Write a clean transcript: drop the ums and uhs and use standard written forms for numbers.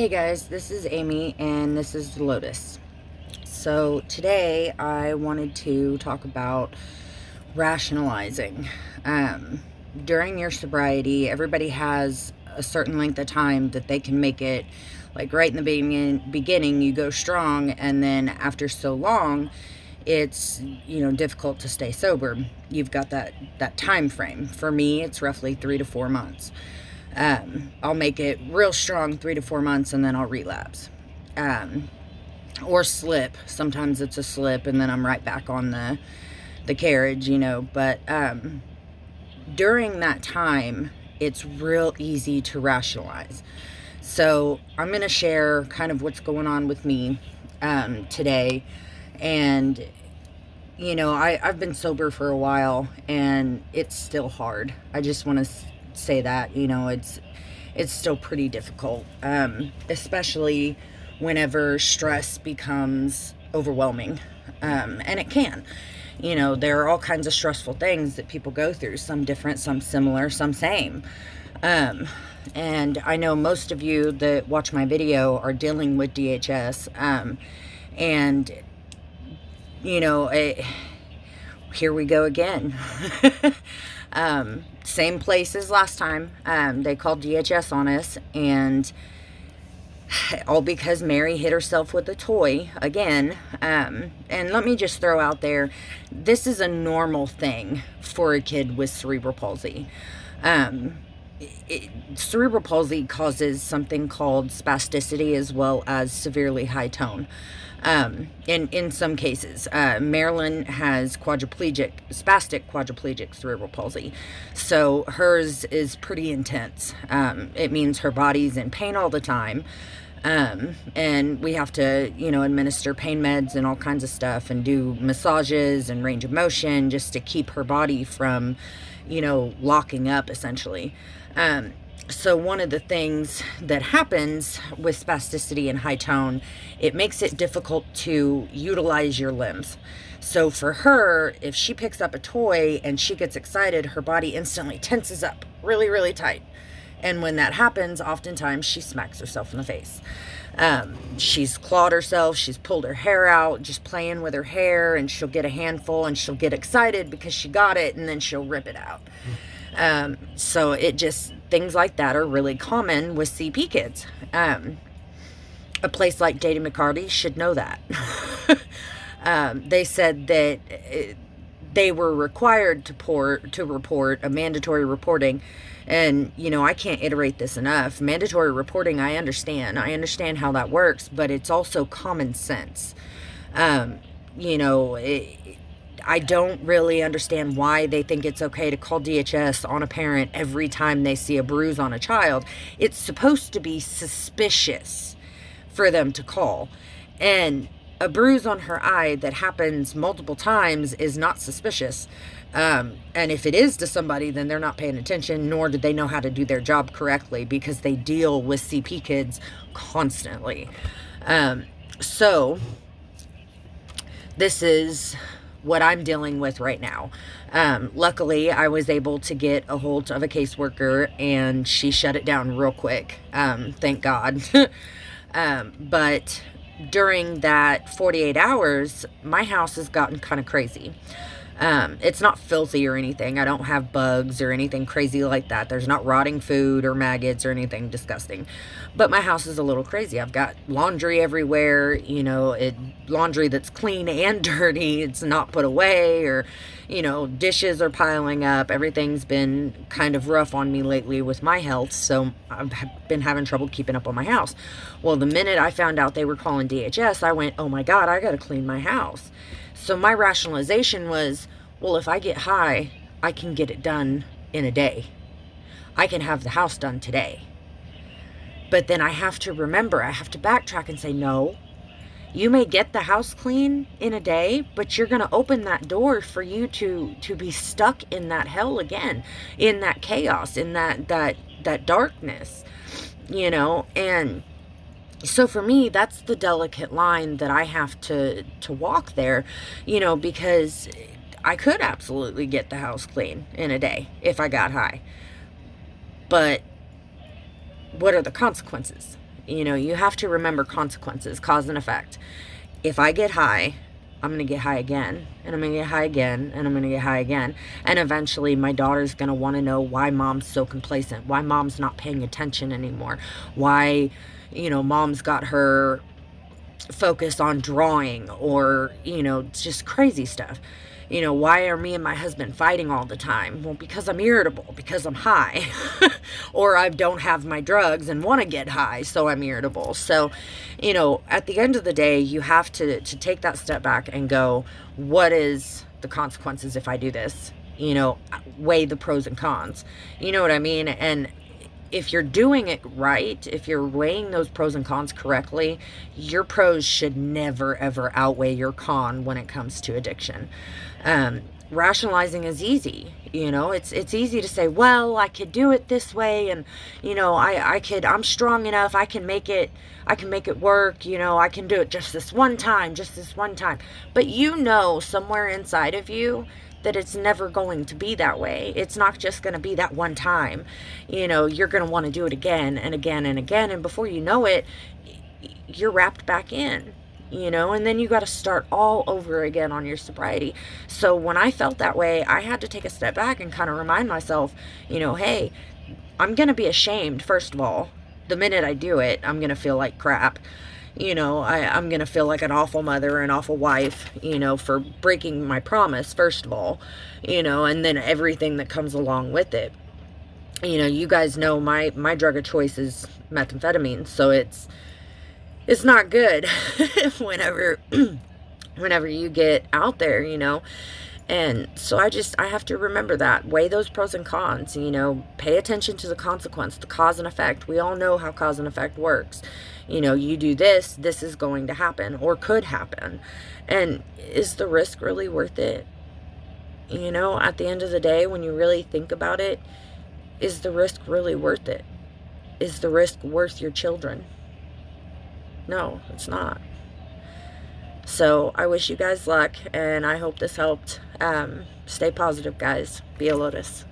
Hey guys, this is Amy and this is Lotus. So today I wanted to talk about rationalizing. During your sobriety, everybody has a certain length of time that they can make it, like right in the beginning you go strong, and then after so long it's difficult to stay sober. You've got that time frame. For me, it's roughly 3 to 4 months. I'll make it real strong 3 to 4 months and then I'll relapse. Or slip. Sometimes it's a slip and then I'm right back on the carriage, But during that time, it's real easy to rationalize. So I'm going to share kind of what's going on with me today. And, I've been sober for a while and it's still hard. I just want to say that, it's still pretty difficult, especially whenever stress becomes overwhelming. And it can. There are all kinds of stressful things that people go through, some different, some similar, some same. And I know most of you that watch my video are dealing with DHS. And, here we go again. Same place as last time. They called DHS on us, and all because Mary hit herself with a toy again. And let me just throw out there, this is a normal thing for a kid with cerebral palsy. Cerebral palsy causes something called spasticity as well as severely high tone. In some cases, Marilyn has spastic quadriplegic cerebral palsy. So hers is pretty intense. It means her body's in pain all the time. And we have to, administer pain meds and all kinds of stuff and do massages and range of motion just to keep her body from, locking up essentially. So one of the things that happens with spasticity and high tone, it makes it difficult to utilize your limbs. So for her, if she picks up a toy and she gets excited, her body instantly tenses up really, really tight. And when that happens, oftentimes she smacks herself in the face. She's clawed herself, she's pulled her hair out, just playing with her hair, and she'll get a handful and she'll get excited because she got it, and then she'll rip it out. So things like that are really common with CP kids. A place like Data McCarty should know that. They said that they were required to report a mandatory reporting. And, I can't iterate this enough. Mandatory reporting, I understand how that works, but it's also common sense. I don't really understand why they think it's okay to call DHS on a parent every time they see a bruise on a child. It's supposed to be suspicious for them to call. And a bruise on her eye that happens multiple times is not suspicious. And if it is to somebody, then they're not paying attention, nor do they know how to do their job correctly, because they deal with CP kids constantly. So this is what I'm dealing with right now. Luckily, I was able to get a hold of a caseworker and she shut it down real quick. Thank God. But during that 48 hours, my house has gotten kind of crazy. It's not filthy or anything. I don't have bugs or anything crazy like that. There's not rotting food or maggots or anything disgusting. But my house is a little crazy. I've got laundry everywhere, laundry that's clean and dirty. It's not put away, or, dishes are piling up. Everything's been kind of rough on me lately with my health. So I've been having trouble keeping up on my house. Well, the minute I found out they were calling DHS, I went, oh my God, I got to clean my house. So my rationalization was, well, if I get high, I can get it done in a day. I can have the house done today. But then I have to backtrack and say, no, you may get the house clean in a day, but you're going to open that door for you to be stuck in that hell again, in that chaos, in that darkness, and so for me, that's the delicate line that I have to walk there, because I could absolutely get the house clean in a day if I got high. But what are the consequences? You have to remember consequences, cause and effect. If I get high, I'm going to get high again, and I'm going to get high again, and I'm going to get high again. And eventually my daughter's going to want to know why mom's so complacent, why mom's not paying attention anymore, why, mom's got her focus on drawing, or, just crazy stuff. Why are me and my husband fighting all the time? Well, because I'm irritable, because I'm high, or I don't have my drugs and want to get high, so I'm irritable. So, at the end of the day, you have to take that step back and go, what is the consequences if I do this? Weigh the pros and cons. You know what I mean? And if you're doing it right, if you're weighing those pros and cons correctly, your pros should never, ever outweigh your con when it comes to addiction. Rationalizing is easy. It's easy to say, well, I could do it this way, and I'm strong enough, I can make it work, I can do it just this one time. But somewhere inside of you that it's never going to be that way. It's not just going to be that one time. You're going to want to do it again and again and again, and before you know it, you're wrapped back in. And then you got to start all over again on your sobriety. So when I felt that way, I had to take a step back and kind of remind myself, hey, I'm going to be ashamed, first of all. The minute I do it, I'm going to feel like crap. I'm going to feel like an awful mother, an awful wife, for breaking my promise, first of all, and then everything that comes along with it. You guys know my drug of choice is methamphetamine, so it's not good whenever you get out there, And so I have to remember that. Weigh those pros and cons, pay attention to the consequence, the cause and effect. We all know how cause and effect works. You do this is going to happen or could happen. And is the risk really worth it? At the end of the day, when you really think about it, is the risk really worth it? Is the risk worth your children? No, it's not. So I wish you guys luck, and I hope this helped. Stay positive, guys. Be a Lotus.